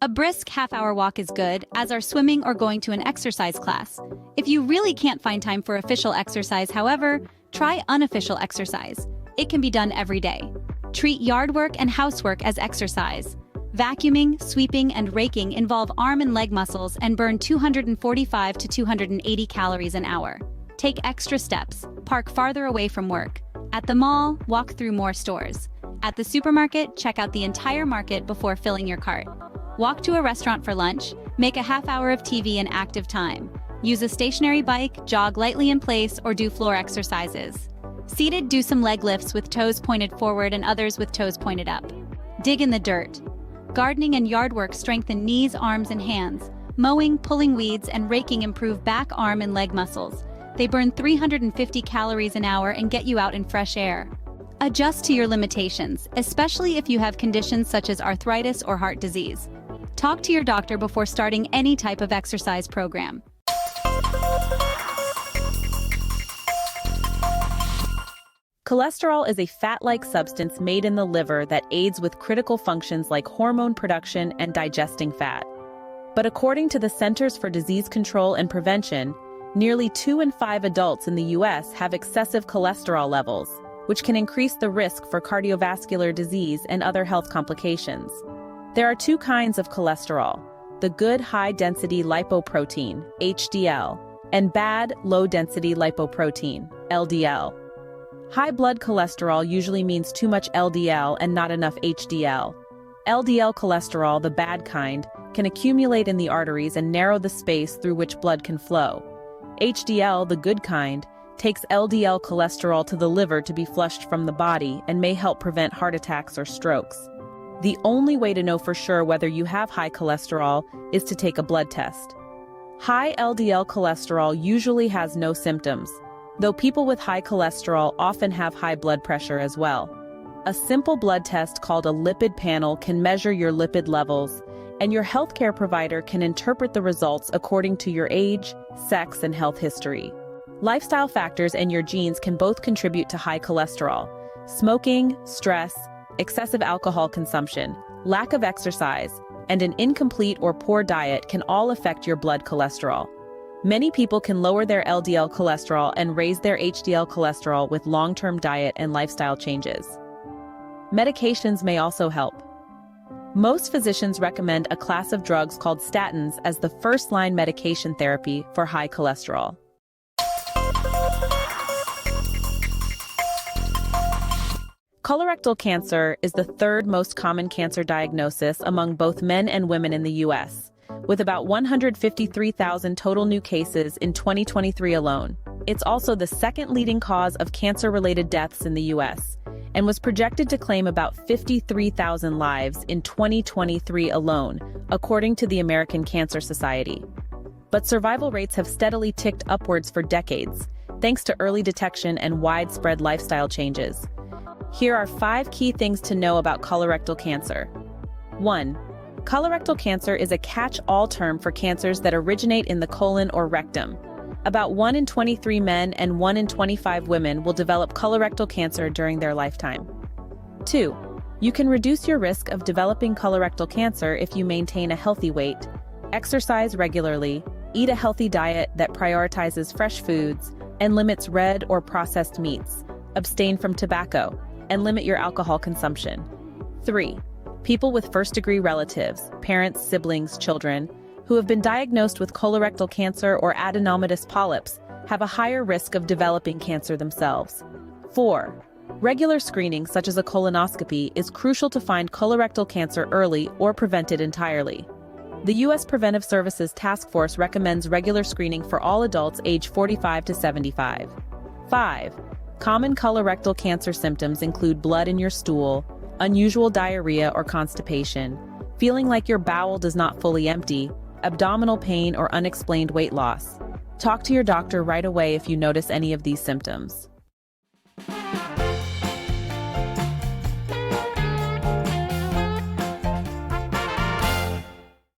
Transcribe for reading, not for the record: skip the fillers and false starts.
A brisk half-hour walk is good, as are swimming or going to an exercise class. If you really can't find time for official exercise, however, try unofficial exercise. It can be done every day. Treat yard work and housework as exercise. Vacuuming, sweeping, and raking involve arm and leg muscles and burn 245 to 280 calories an hour. Take extra steps. Park farther away from work. At the mall, walk through more stores. At the supermarket, check out the entire market before filling your cart. Walk to a restaurant for lunch. Make a half hour of TV and active time. Use a stationary bike, jog lightly in place, or do floor exercises. Seated, do some leg lifts with toes pointed forward and others with toes pointed up. Dig in the dirt. Gardening and yard work strengthen knees, arms, and hands. Mowing, pulling weeds, and raking improve back, arm, and leg muscles. They burn 350 calories an hour and get you out in fresh air. Adjust to your limitations, especially if you have conditions such as arthritis or heart disease. Talk to your doctor before starting any type of exercise program. Cholesterol is a fat-like substance made in the liver that aids with critical functions like hormone production and digesting fat. But according to the Centers for Disease Control and Prevention, nearly 2 in 5 adults in the U.S. have excessive cholesterol levels, which can increase the risk for cardiovascular disease and other health complications. There are 2 kinds of cholesterol: the good high-density lipoprotein, HDL, and bad low-density lipoprotein, LDL. High blood cholesterol usually means too much LDL and not enough HDL. LDL cholesterol, the bad kind, can accumulate in the arteries and narrow the space through which blood can flow. HDL, the good kind, takes LDL cholesterol to the liver to be flushed from the body and may help prevent heart attacks or strokes. The only way to know for sure whether you have high cholesterol is to take a blood test. High LDL cholesterol usually has no symptoms, though people with high cholesterol often have high blood pressure as well. A simple blood test called a lipid panel can measure your lipid levels, and your healthcare provider can interpret the results according to your age, sex, and health history. Lifestyle factors and your genes can both contribute to high cholesterol. Smoking, stress, excessive alcohol consumption, lack of exercise, and an incomplete or poor diet can all affect your blood cholesterol. Many people can lower their LDL cholesterol and raise their HDL cholesterol with long-term diet and lifestyle changes. Medications may also help. Most physicians recommend a class of drugs called statins as the first-line medication therapy for high cholesterol. Colorectal cancer is the 3rd most common cancer diagnosis among both men and women in the U.S., with about 153,000 total new cases in 2023 alone. It's also the 2nd leading cause of cancer-related deaths in the U.S., and was projected to claim about 53,000 lives in 2023 alone, according to the American Cancer Society. But survival rates have steadily ticked upwards for decades, thanks to early detection and widespread lifestyle changes. Here are 5 key things to know about colorectal cancer. 1. Colorectal cancer is a catch-all term for cancers that originate in the colon or rectum. About 1 in 23 men and 1 in 25 women will develop colorectal cancer during their lifetime. 2. You can reduce your risk of developing colorectal cancer if you maintain a healthy weight, exercise regularly, eat a healthy diet that prioritizes fresh foods and limits red or processed meats, abstain from tobacco, and limit your alcohol consumption. 3. People with first-degree relatives, parents, siblings, children, who have been diagnosed with colorectal cancer or adenomatous polyps have a higher risk of developing cancer themselves. 4. Regular screening, such as a colonoscopy, is crucial to find colorectal cancer early or prevent it entirely. The U.S. Preventive Services Task Force recommends regular screening for all adults age 45 to 75. 5. Common colorectal cancer symptoms include blood in your stool, unusual diarrhea or constipation, feeling like your bowel does not fully empty, abdominal pain, or unexplained weight loss. Talk to your doctor right away if you notice any of these symptoms.